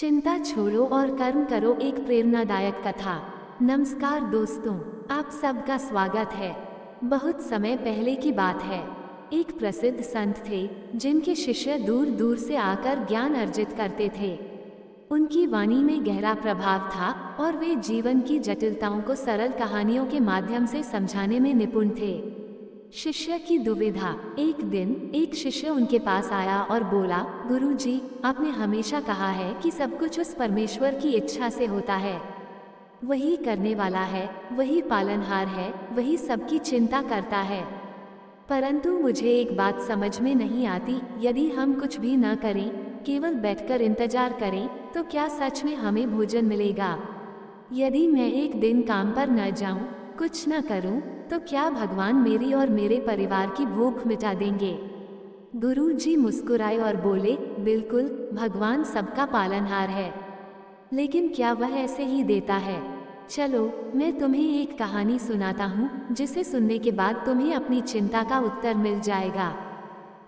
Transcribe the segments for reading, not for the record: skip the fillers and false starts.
चिंता छोड़ो और कर्म करो, एक प्रेरणादायक कथा। नमस्कार दोस्तों, आप सबका स्वागत है। बहुत समय पहले की बात है। एक प्रसिद्ध संत थे जिनके शिष्य दूर दूर से आकर ज्ञान अर्जित करते थे। उनकी वाणी में गहरा प्रभाव था और वे जीवन की जटिलताओं को सरल कहानियों के माध्यम से समझाने में निपुण थे। शिष्य की दुविधा। एक दिन एक शिष्य उनके पास आया और बोला, गुरुजी, आपने हमेशा कहा है कि सब कुछ उस परमेश्वर की इच्छा से होता है। वही करने वाला है, वही पालनहार है, वही सबकी चिंता करता है। परंतु मुझे एक बात समझ में नहीं आती, यदि हम कुछ भी न करें, केवल बैठकर इंतजार करें, तो क्या सच में हमें भोजन मिलेगा? यदि मैं एक दिन काम पर न जाऊं, कुछ न करूं, तो क्या भगवान मेरी और मेरे परिवार की भूख मिटा देंगे? गुरुजी मुस्कुराए और बोले, बिल्कुल, भगवान सबका पालनहार है। लेकिन क्या वह ऐसे ही देता है? चलो, मैं तुम्हें एक कहानी सुनाता हूँ, जिसे सुनने के बाद तुम्हें अपनी चिंता का उत्तर मिल जाएगा।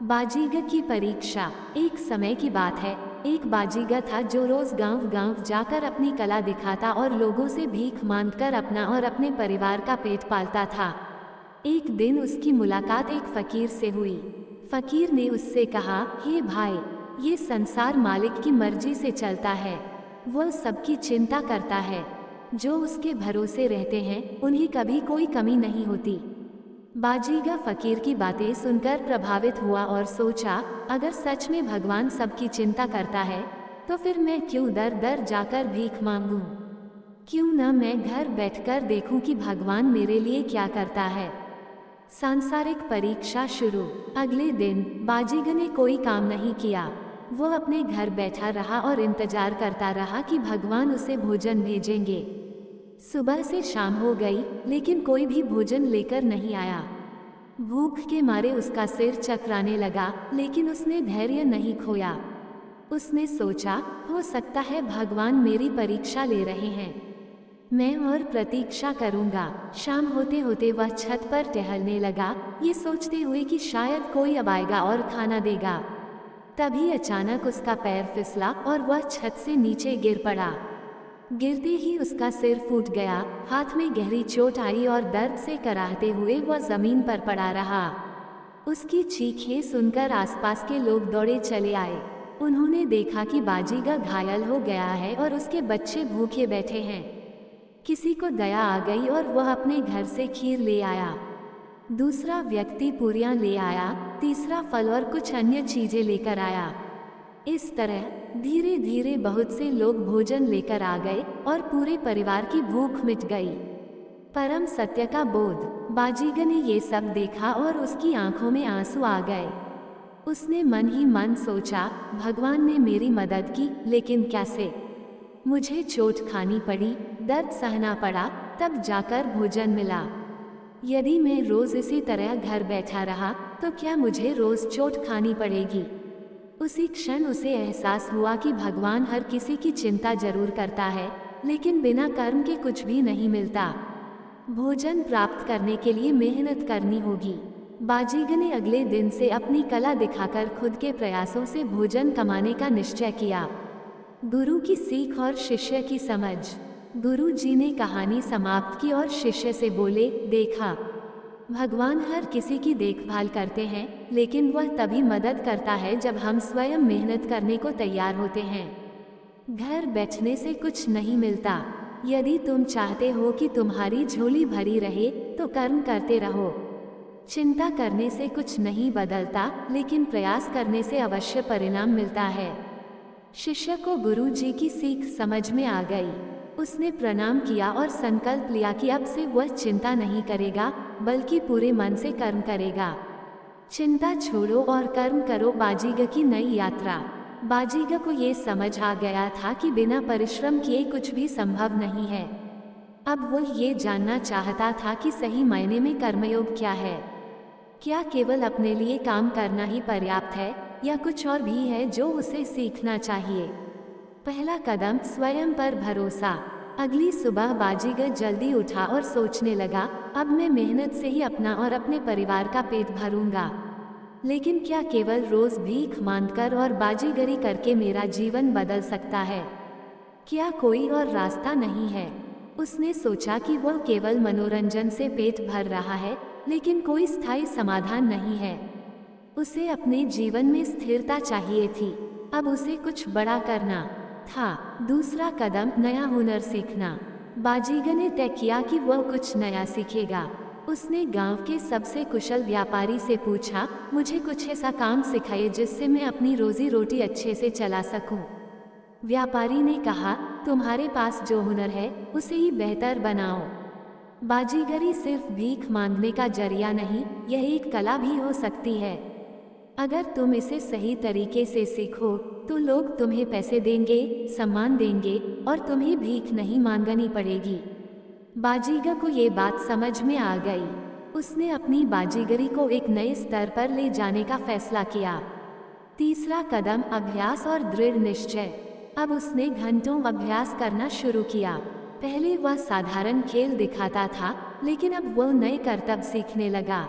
बाजीगर की परीक्षा। एक समय की बात है, एक बाजीगर था जो रोज गांव गांव जाकर अपनी कला दिखाता और लोगों से भीख मांगकर अपना और अपने परिवार का पेट पालता था। एक दिन उसकी मुलाकात एक फकीर से हुई। फकीर ने उससे कहा, हे भाई, ये संसार मालिक की मर्जी से चलता है। वह सबकी चिंता करता है। जो उसके भरोसे रहते हैं, उन्हें कभी कोई कमी नहीं होती। बाजीगर फकीर की बातें सुनकर प्रभावित हुआ और सोचा, अगर सच में भगवान सबकी चिंता करता है, तो फिर मैं क्यों दर दर जाकर भीख मांगूं? क्यों न मैं घर बैठकर देखूं कि भगवान मेरे लिए क्या करता है। सांसारिक परीक्षा शुरू। अगले दिन बाजीगर ने कोई काम नहीं किया। वो अपने घर बैठा रहा और इंतजार करता रहा कि भगवान उसे भोजन भेजेंगे। सुबह से शाम हो गई, लेकिन कोई भी भोजन लेकर नहीं आया। भूख के मारे उसका सिर चकराने लगा, लेकिन उसने धैर्य नहीं खोया। उसने सोचा, हो सकता है भगवान मेरी परीक्षा ले रहे हैं। मैं और प्रतीक्षा करूंगा। शाम होते होते वह छत पर टहलने लगा, ये सोचते हुए कि शायद कोई अब आएगा और खाना देगा। तभी अचानक उसका पैर फिसला और वह छत से नीचे गिर पड़ा। गिरते ही उसका सिर फूट गया, हाथ में गहरी चोट आई और दर्द से कराहते हुए वह जमीन पर पड़ा रहा। उसकी चीखें सुनकर आसपास के लोग दौड़े चले आए। उन्होंने देखा कि बाजीगर घायल हो गया है और उसके बच्चे भूखे बैठे हैं। किसी को दया आ गई और वह अपने घर से खीर ले आया। दूसरा व्यक्ति पूरियां ले आया, तीसरा फल और कुछ अन्य चीजें लेकर आया। इस तरह धीरे धीरे बहुत से लोग भोजन लेकर आ गए और पूरे परिवार की भूख मिट गई। परम सत्य का बोध। बाजीगर ने ये सब देखा और उसकी आंखों में आंसू आ गए। उसने मन ही मन सोचा, भगवान ने मेरी मदद की, लेकिन कैसे? मुझे चोट खानी पड़ी, दर्द सहना पड़ा, तब जाकर भोजन मिला। यदि मैं रोज इसी तरह घर बैठा रहा, तो क्या मुझे रोज चोट खानी पड़ेगी? उसी क्षण उसे एहसास हुआ कि भगवान हर किसी की चिंता जरूर करता है, लेकिन बिना कर्म के कुछ भी नहीं मिलता। भोजन प्राप्त करने के लिए मेहनत करनी होगी। बाजीगर ने अगले दिन से अपनी कला दिखाकर खुद के प्रयासों से भोजन कमाने का निश्चय किया। गुरु की सीख और शिष्य की समझ। गुरु जी ने कहानी समाप्त की और शिष्य से बोले, देखा, भगवान हर किसी की देखभाल करते हैं, लेकिन वह तभी मदद करता है जब हम स्वयं मेहनत करने को तैयार होते हैं। घर बैठने से कुछ नहीं मिलता। यदि तुम चाहते हो कि तुम्हारी झोली भरी रहे, तो कर्म करते रहो। चिंता करने से कुछ नहीं बदलता, लेकिन प्रयास करने से अवश्य परिणाम मिलता है। शिष्य को गुरु जी की सीख समझ में आ गई। उसने प्रणाम किया और संकल्प लिया कि अब से वह चिंता नहीं करेगा, बल्कि पूरे मन से कर्म करेगा। चिंता छोड़ो और कर्म करो। बाजीगर की नई यात्रा। बाजीगर को ये समझ आ गया था कि बिना परिश्रम किए कुछ भी संभव नहीं है। अब वह ये जानना चाहता था कि सही मायने में कर्मयोग क्या है। क्या केवल अपने लिए काम करना ही पर्याप्त है, या कुछ और भी है जो उसे सीखना चाहिए? पहला कदम, स्वयं पर भरोसा। अगली सुबह बाजीगर जल्दी उठा और सोचने लगा, अब मैं मेहनत से ही अपना और अपने परिवार का पेट भरूंगा। लेकिन क्या केवल रोज भीख मांगकर और बाजीगरी करके मेरा जीवन बदल सकता है? क्या कोई और रास्ता नहीं है? उसने सोचा कि वह केवल मनोरंजन से पेट भर रहा है, लेकिन कोई स्थायी समाधान नहीं है। उसे अपने जीवन में स्थिरता चाहिए थी। अब उसे कुछ बड़ा करना था। दूसरा कदम, नया हुनर सीखना। बाजीगर ने तय किया कि वह कुछ नया सीखेगा। उसने गांव के सबसे कुशल व्यापारी से पूछा, मुझे कुछ ऐसा काम सिखाइए जिससे मैं अपनी रोजी रोटी अच्छे से चला सकूं। व्यापारी ने कहा, तुम्हारे पास जो हुनर है उसे ही बेहतर बनाओ। बाजीगरी सिर्फ भीख मांगने का जरिया नहीं, यह एक कला भी हो सकती है। अगर तुम इसे सही तरीके से सीखो तो लोग तुम्हें पैसे देंगे, सम्मान देंगे और तुम्हें भीख नहीं मांगनी पड़ेगी। बाजीगर को ये बात समझ में आ गई। उसने अपनी बाजीगरी को एक नए स्तर पर ले जाने का फैसला किया। तीसरा कदम, अभ्यास और दृढ़ निश्चय। अब उसने घंटों अभ्यास करना शुरू किया। पहले वह साधारण खेल दिखाता था, लेकिन अब वह नए करतब सीखने लगा।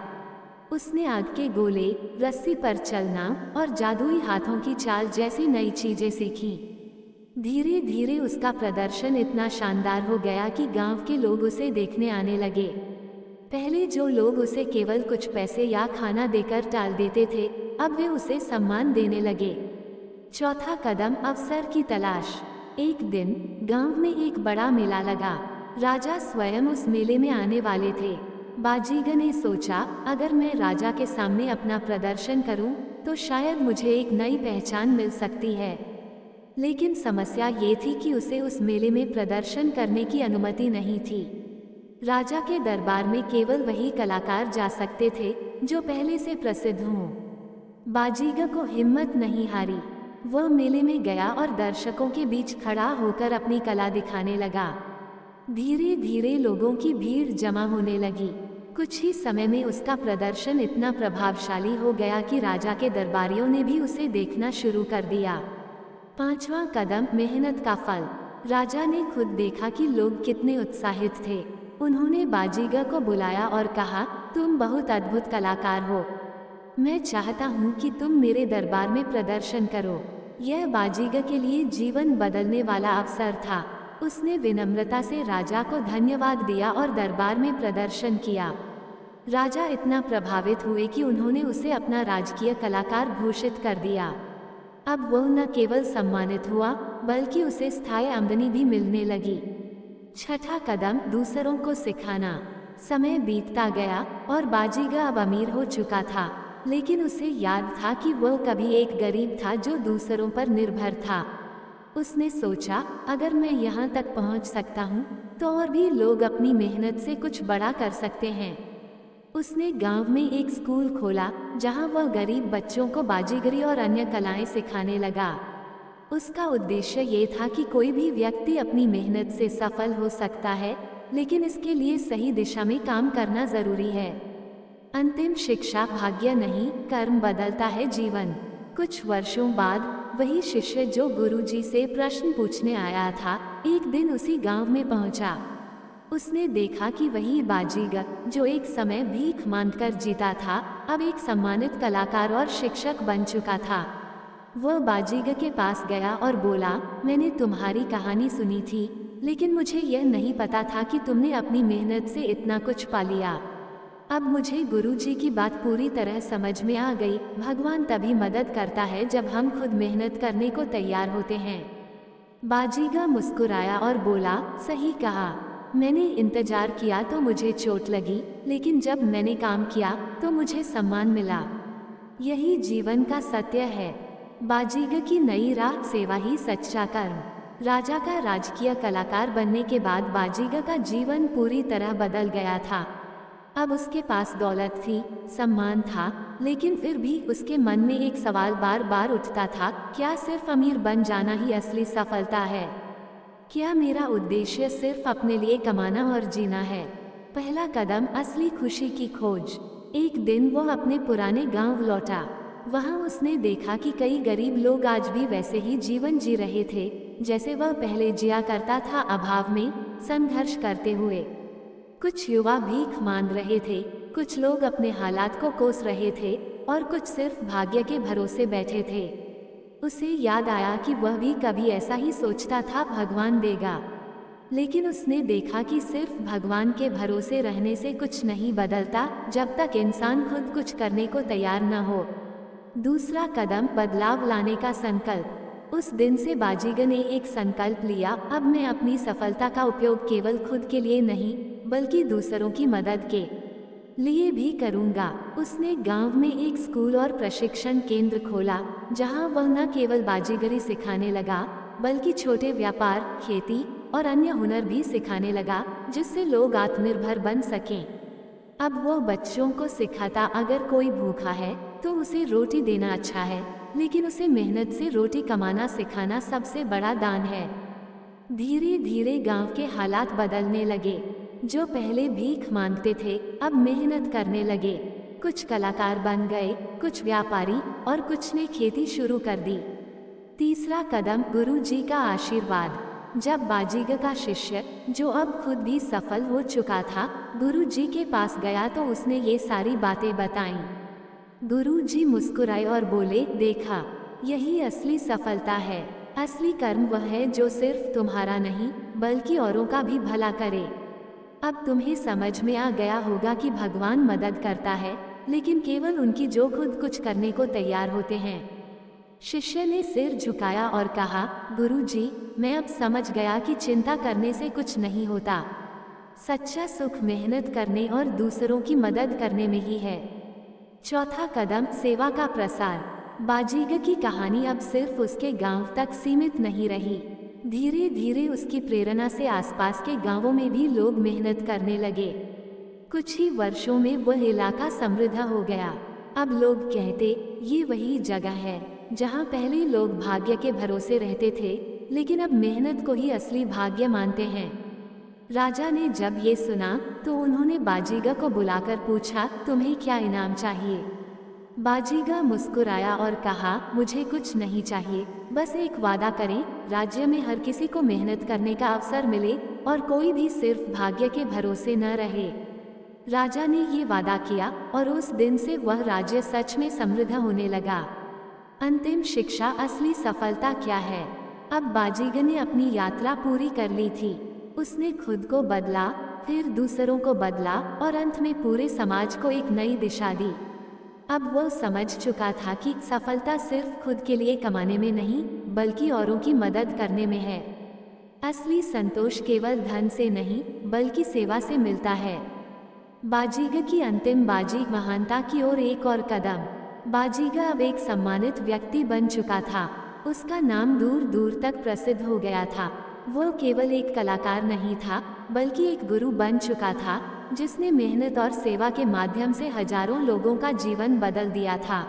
उसने आग के गोले, रस्सी पर चलना और जादुई हाथों की चाल जैसी नई चीजें सीखीं। धीरे धीरे उसका प्रदर्शन इतना शानदार हो गया कि गांव के लोग उसे देखने आने लगे। पहले जो लोग उसे केवल कुछ पैसे या खाना देकर टाल देते थे, अब वे उसे सम्मान देने लगे। चौथा कदम, अवसर की तलाश। एक दिन गांव में एक बड़ा मेला लगा। राजा स्वयं उस मेले में आने वाले थे। बाजीगर ने सोचा, अगर मैं राजा के सामने अपना प्रदर्शन करूं, तो शायद मुझे एक नई पहचान मिल सकती है। लेकिन समस्या ये थी कि उसे उस मेले में प्रदर्शन करने की अनुमति नहीं थी। राजा के दरबार में केवल वही कलाकार जा सकते थे जो पहले से प्रसिद्ध हों। बाजीगर को हिम्मत नहीं हारी। वह मेले में गया और दर्शकों के बीच खड़ा होकर अपनी कला दिखाने लगा। धीरे धीरे लोगों की भीड़ जमा होने लगी। कुछ ही समय में उसका प्रदर्शन इतना प्रभावशाली हो गया कि राजा के दरबारियों ने भी उसे देखना शुरू कर दिया। पांचवा कदम, मेहनत का फल। राजा ने खुद देखा कि लोग कितने उत्साहित थे। उन्होंने बाजीगर को बुलाया और कहा, तुम बहुत अद्भुत कलाकार हो। मैं चाहता हूँ कि तुम मेरे दरबार में प्रदर्शन करो। यह बाजीगर के लिए जीवन बदलने वाला अवसर था। उसने विनम्रता से राजा को धन्यवाद दिया और दरबार में प्रदर्शन किया। राजा इतना प्रभावित हुए कि उन्होंने उसे अपना राजकीय कलाकार घोषित कर दिया। अब वह न केवल सम्मानित हुआ, बल्कि उसे स्थायी आमदनी भी मिलने लगी। छठा कदम, दूसरों को सिखाना। समय बीतता गया और बाजीगर अब अमीर हो चुका था, लेकिन उसे याद था कि वह कभी एक गरीब था जो दूसरों पर निर्भर था। उसने सोचा, अगर मैं यहाँ तक पहुँच सकता हूँ, तो और भी लोग अपनी मेहनत से कुछ बड़ा कर सकते हैं। उसने गांव में एक स्कूल खोला, जहाँ वह गरीब बच्चों को बाजीगरी और अन्य कलाएं सिखाने लगा। उसका उद्देश्य ये था कि कोई भी व्यक्ति अपनी मेहनत से सफल हो सकता है, लेकिन इसके लिए सही दिशा में काम करना जरूरी है। अंतिम शिक्षा, भाग्य नहीं, कर्म बदलता है जीवन। कुछ वर्षों बाद वही शिष्य जो गुरुजी से प्रश्न पूछने आया था, एक दिन उसी गांव में पहुंचा। उसने देखा कि वही बाजीगर जो एक समय भीख मांगकर जीता था, अब एक सम्मानित कलाकार और शिक्षक बन चुका था। वह बाजीगर के पास गया और बोला, मैंने तुम्हारी कहानी सुनी थी, लेकिन मुझे यह नहीं पता था कि तुमने अपनी मेहनत से इतना कुछ पा लिया। अब मुझे गुरुजी की बात पूरी तरह समझ में आ गई। भगवान तभी मदद करता है जब हम खुद मेहनत करने को तैयार होते हैं। बाजीगर मुस्कुराया और बोला, सही कहा। मैंने इंतजार किया तो मुझे चोट लगी, लेकिन जब मैंने काम किया तो मुझे सम्मान मिला। यही जीवन का सत्य है। बाजीगर की नई राह, सेवा ही सच्चा कर्म। राजा का राजकीय कलाकार बनने के बाद बाजीगर का जीवन पूरी तरह बदल गया था। अब उसके पास दौलत थी, सम्मान था, लेकिन फिर भी उसके मन में एक सवाल बार बार उठता था, क्या सिर्फ अमीर बन जाना ही असली सफलता है? क्या मेरा उद्देश्य सिर्फ अपने लिए कमाना और जीना है? पहला कदम, असली खुशी की खोज। एक दिन वो अपने पुराने गांव लौटा। वहां उसने देखा कि कई गरीब लोग आज भी वैसे ही जीवन जी रहे थे जैसे वह पहले जिया करता था, अभाव में संघर्ष करते हुए। कुछ युवा भीख मांग रहे थे, कुछ लोग अपने हालात को कोस रहे थे और कुछ सिर्फ भाग्य के भरोसे बैठे थे। उसे याद आया कि वह भी कभी ऐसा ही सोचता था, भगवान देगा। लेकिन उसने देखा कि सिर्फ भगवान के भरोसे रहने से कुछ नहीं बदलता, जब तक इंसान खुद कुछ करने को तैयार न हो। दूसरा कदम, बदलाव लाने का संकल्प। उस दिन से बाजीगर ने एक संकल्प लिया, अब मैं अपनी सफलता का उपयोग केवल खुद के लिए नहीं बल्कि दूसरों की मदद के लिए भी करूंगा। उसने गांव में एक स्कूल और प्रशिक्षण केंद्र खोला, जहां वह न केवल बाजीगरी सिखाने लगा बल्कि छोटे व्यापार, खेती और अन्य हुनर भी सिखाने लगा, जिससे लोग आत्मनिर्भर बन सकें। अब वो बच्चों को सिखाता, अगर कोई भूखा है तो उसे रोटी देना अच्छा है, लेकिन उसे मेहनत से रोटी कमाना सिखाना सबसे बड़ा दान है। धीरे धीरे गांव के हालात बदलने लगे। जो पहले भीख मांगते थे अब मेहनत करने लगे। कुछ कलाकार बन गए, कुछ व्यापारी और कुछ ने खेती शुरू कर दी। तीसरा कदम, गुरु जी का आशीर्वाद। जब बाजीगर का शिष्य, जो अब खुद भी सफल हो चुका था, गुरु जी के पास गया तो उसने ये सारी बातें बताईं। गुरु जी मुस्कुराए और बोले, देखा, यही असली सफलता है। असली कर्म वह है जो सिर्फ तुम्हारा नहीं बल्कि औरों का भी भला करे। अब तुम्हें समझ में आ गया होगा कि भगवान मदद करता है, लेकिन केवल उनकी जो खुद कुछ करने को तैयार होते हैं। शिष्य ने सिर झुकाया और कहा, गुरु जी, मैं अब समझ गया कि चिंता करने से कुछ नहीं होता। सच्चा सुख मेहनत करने और दूसरों की मदद करने में ही है। चौथा कदम, सेवा का प्रसार। बाजीगर की कहानी अब सिर्फ उसके गांव तक सीमित नहीं रही। धीरे धीरे उसकी प्रेरणा से आसपास के गांवों में भी लोग मेहनत करने लगे। कुछ ही वर्षों में वह इलाका समृद्ध हो गया। अब लोग कहते, ये वही जगह है जहां पहले लोग भाग्य के भरोसे रहते थे, लेकिन अब मेहनत को ही असली भाग्य मानते हैं। राजा ने जब ये सुना तो उन्होंने बाजीगर को बुलाकर पूछा, तुम्हें क्या इनाम चाहिए? बाजीगर मुस्कुराया और कहा, मुझे कुछ नहीं चाहिए, बस एक वादा करें, राज्य में हर किसी को मेहनत करने का अवसर मिले और कोई भी सिर्फ भाग्य के भरोसे न रहे। राजा ने ये वादा किया और उस दिन से वह राज्य सच में समृद्ध होने लगा। अंतिम शिक्षा, असली सफलता क्या है? अब बाजीगर ने अपनी यात्रा पूरी कर ली थी। उसने खुद को बदला, फिर दूसरों को बदला और अंत में पूरे समाज को एक नई दिशा दी। अब वह समझ चुका था कि सफलता सिर्फ खुद के लिए कमाने में नहीं बल्कि औरों की मदद करने में है। असली संतोष केवल धन से नहीं बल्कि सेवा से मिलता है। बाजीगर की अंतिम बाजी, महानता की ओर एक और कदम। बाजीगर अब एक सम्मानित व्यक्ति बन चुका था। उसका नाम दूर दूर तक प्रसिद्ध हो गया था। वो केवल एक कलाकार नहीं था बल्कि एक गुरु बन चुका था, जिसने मेहनत और सेवा के माध्यम से हजारों लोगों का जीवन बदल दिया था।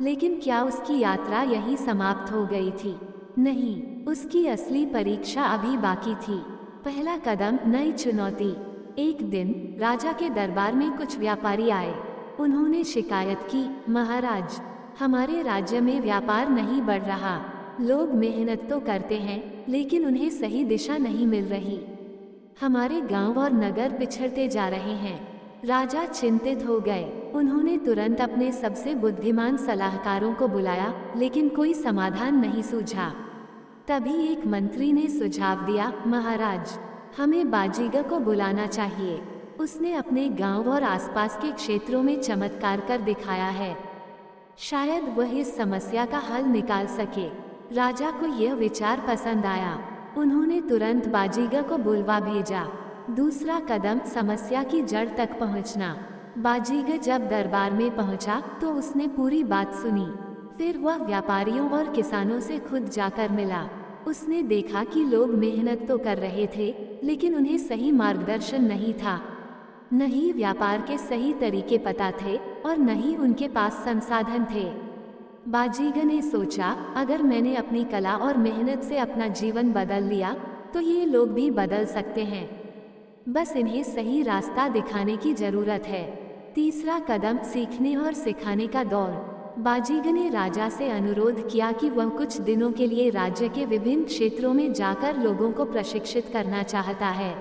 लेकिन क्या उसकी यात्रा यहीं समाप्त हो गई थी? नहीं, उसकी असली परीक्षा अभी बाकी थी। पहला कदम, नई चुनौती। एक दिन राजा के दरबार में कुछ व्यापारी आए। उन्होंने शिकायत की, महाराज, हमारे राज्य में व्यापार नहीं बढ़ रहा। लोग मेहनत तो करते हैं लेकिन उन्हें सही दिशा नहीं मिल रही। हमारे गांव और नगर पिछड़ते जा रहे हैं। राजा चिंतित हो गए। उन्होंने तुरंत अपने सबसे बुद्धिमान सलाहकारों को बुलाया, लेकिन कोई समाधान नहीं सूझा। तभी एक मंत्री ने सुझाव दिया, महाराज, हमें बाजीगर को बुलाना चाहिए। उसने अपने गांव और आसपास के क्षेत्रों में चमत्कार कर दिखाया है। शायद वह इस समस्या का हल निकाल सके। राजा को यह विचार पसंद आया। उन्होंने तुरंत बाजीगर को बुलवा भेजा। दूसरा कदम, समस्या की जड़ तक पहुंचना। बाजीगर जब दरबार में पहुंचा तो उसने पूरी बात सुनी। फिर वह व्यापारियों और किसानों से खुद जाकर मिला। उसने देखा कि लोग मेहनत तो कर रहे थे, लेकिन उन्हें सही मार्गदर्शन नहीं था। न ही व्यापार के सही तरीके पता थे और न ही उनके पास संसाधन थे। बाजीगर ने सोचा, अगर मैंने अपनी कला और मेहनत से अपना जीवन बदल लिया तो ये लोग भी बदल सकते हैं। बस इन्हें सही रास्ता दिखाने की जरूरत है। तीसरा कदम, सीखने और सिखाने का दौर। बाजीगर ने राजा से अनुरोध किया कि वह कुछ दिनों के लिए राज्य के विभिन्न क्षेत्रों में जाकर लोगों को प्रशिक्षित करना चाहता है।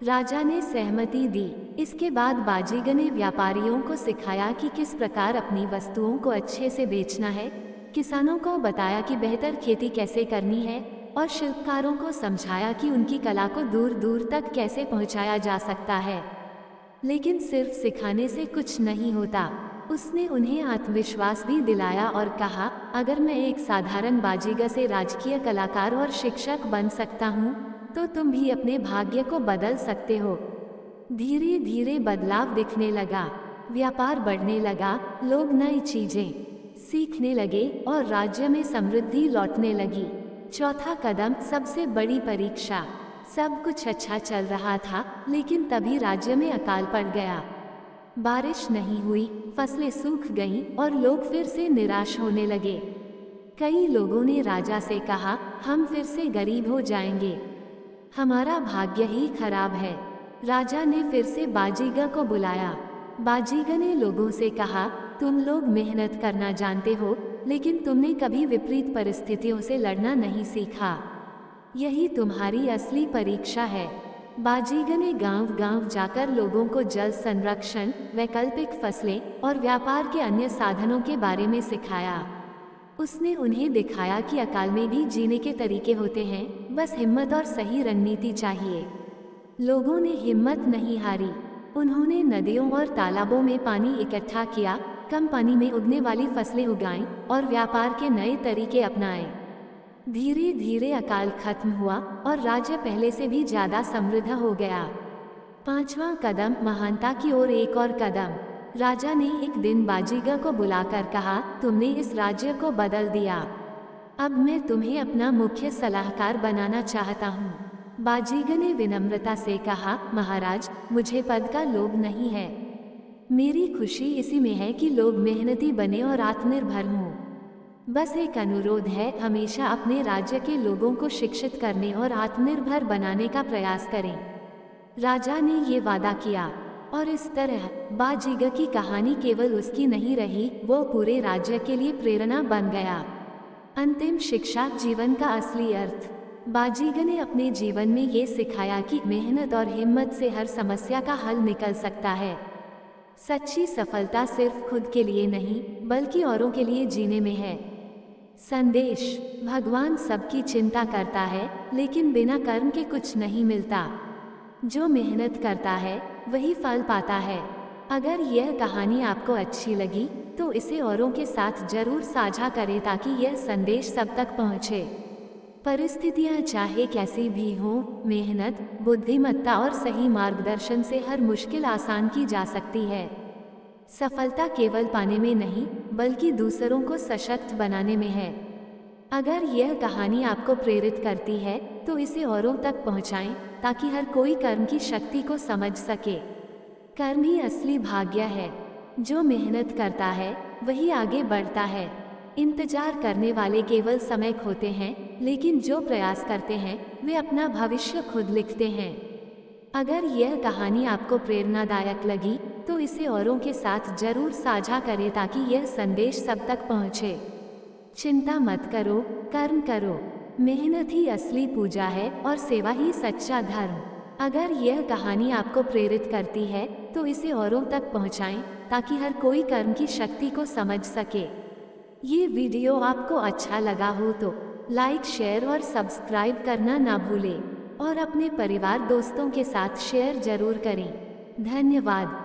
राजा ने सहमति दी। इसके बाद बाजीगर ने व्यापारियों को सिखाया कि किस प्रकार अपनी वस्तुओं को अच्छे से बेचना है, किसानों को बताया कि बेहतर खेती कैसे करनी है और शिल्पकारों को समझाया कि उनकी कला को दूर दूर तक कैसे पहुंचाया जा सकता है। लेकिन सिर्फ सिखाने से कुछ नहीं होता। उसने उन्हें आत्मविश्वास भी दिलाया और कहा, अगर मैं एक साधारण बाजीगर से राजकीय कलाकार और शिक्षक बन सकता हूँ, तो तुम भी अपने भाग्य को बदल सकते हो। धीरे धीरे बदलाव दिखने लगा, व्यापार बढ़ने लगा, लोग नई चीजें सीखने लगे और राज्य में समृद्धि लौटने लगी। चौथा कदम, सबसे बड़ी परीक्षा। सब कुछ अच्छा चल रहा था, लेकिन तभी राज्य में अकाल पड़ गया। बारिश नहीं हुई, फसलें सूख गईं और लोग फिर से निराश होने लगे। कई लोगों ने राजा से कहा, हम फिर से गरीब हो जाएंगे, हमारा भाग्य ही खराब है। राजा ने फिर से बाजीगर को बुलाया। बाजीगर ने लोगों से कहा, तुम लोग मेहनत करना जानते हो, लेकिन तुमने कभी विपरीत परिस्थितियों से लड़ना नहीं सीखा। यही तुम्हारी असली परीक्षा है। बाजीगर ने गांव-गांव जाकर लोगों को जल संरक्षण, वैकल्पिक फसलें और व्यापार के अन्य साधनों के बारे में सिखाया। उसने उन्हें दिखाया कि अकाल में भी जीने के तरीके होते हैं, बस हिम्मत और सही रणनीति चाहिए। लोगों ने हिम्मत नहीं हारी। उन्होंने नदियों और तालाबों में पानी इकट्ठा किया, कम पानी में उगने वाली फसलें उगाईं और व्यापार के नए तरीके अपनाए। धीरे धीरे अकाल खत्म हुआ और राज्य पहले से भी ज्यादा समृद्ध हो गया। पांचवा कदम, महानता की ओर एक और कदम। राजा ने एक दिन बाजीगर को बुलाकर कहा, तुमने इस राज्य को बदल दिया, अब मैं तुम्हें अपना मुख्य सलाहकार बनाना चाहता हूँ। बाजीगर ने विनम्रता से कहा, महाराज, मुझे पद का लोभ नहीं है, मेरी खुशी इसी में है कि लोग मेहनती बने और आत्मनिर्भर हों। बस एक अनुरोध है, हमेशा अपने राज्य के लोगों को शिक्षित करने और आत्मनिर्भर बनाने का प्रयास करें। राजा ने ये वादा किया और इस तरह बाजीगर की कहानी केवल उसकी नहीं रही, वो पूरे राज्य के लिए प्रेरणा बन गया। अंतिम शिक्षा, जीवन का असली अर्थ। बाजीगर ने अपने जीवन में ये सिखाया कि मेहनत और हिम्मत से हर समस्या का हल निकल सकता है। सच्ची सफलता सिर्फ खुद के लिए नहीं, बल्कि औरों के लिए जीने में है। संदेश, भगवान सबकी चिंता करता है, लेकिन बिना कर्म के कुछ नहीं मिलता। जो मेहनत करता है वही फल पाता है। अगर यह कहानी आपको अच्छी लगी तो इसे औरों के साथ जरूर साझा करें ताकि यह संदेश सब तक पहुंचे। परिस्थितियां चाहे कैसी भी हों, मेहनत, बुद्धिमत्ता और सही मार्गदर्शन से हर मुश्किल आसान की जा सकती है। सफलता केवल पाने में नहीं, बल्कि दूसरों को सशक्त बनाने में है। अगर यह कहानी आपको प्रेरित करती है तो इसे औरों तक पहुंचाएं ताकि हर कोई कर्म की शक्ति को समझ सके। कर्म ही असली भाग्य है। जो मेहनत करता है वही आगे बढ़ता है। इंतजार करने वाले केवल समय खोते हैं, लेकिन जो प्रयास करते हैं वे अपना भविष्य खुद लिखते हैं। अगर यह कहानी आपको प्रेरणादायक लगी तो इसे औरों के साथ जरूर साझा करें ताकि यह संदेश सब तक पहुंचे। चिंता मत करो, कर्म करो। मेहनत ही असली पूजा है और सेवा ही सच्चा धर्म। अगर यह कहानी आपको प्रेरित करती है तो इसे औरों तक पहुंचाएं ताकि हर कोई कर्म की शक्ति को समझ सके। ये वीडियो आपको अच्छा लगा हो तो लाइक, शेयर और सब्सक्राइब करना ना भूलें और अपने परिवार दोस्तों के साथ शेयर जरूर करें। धन्यवाद।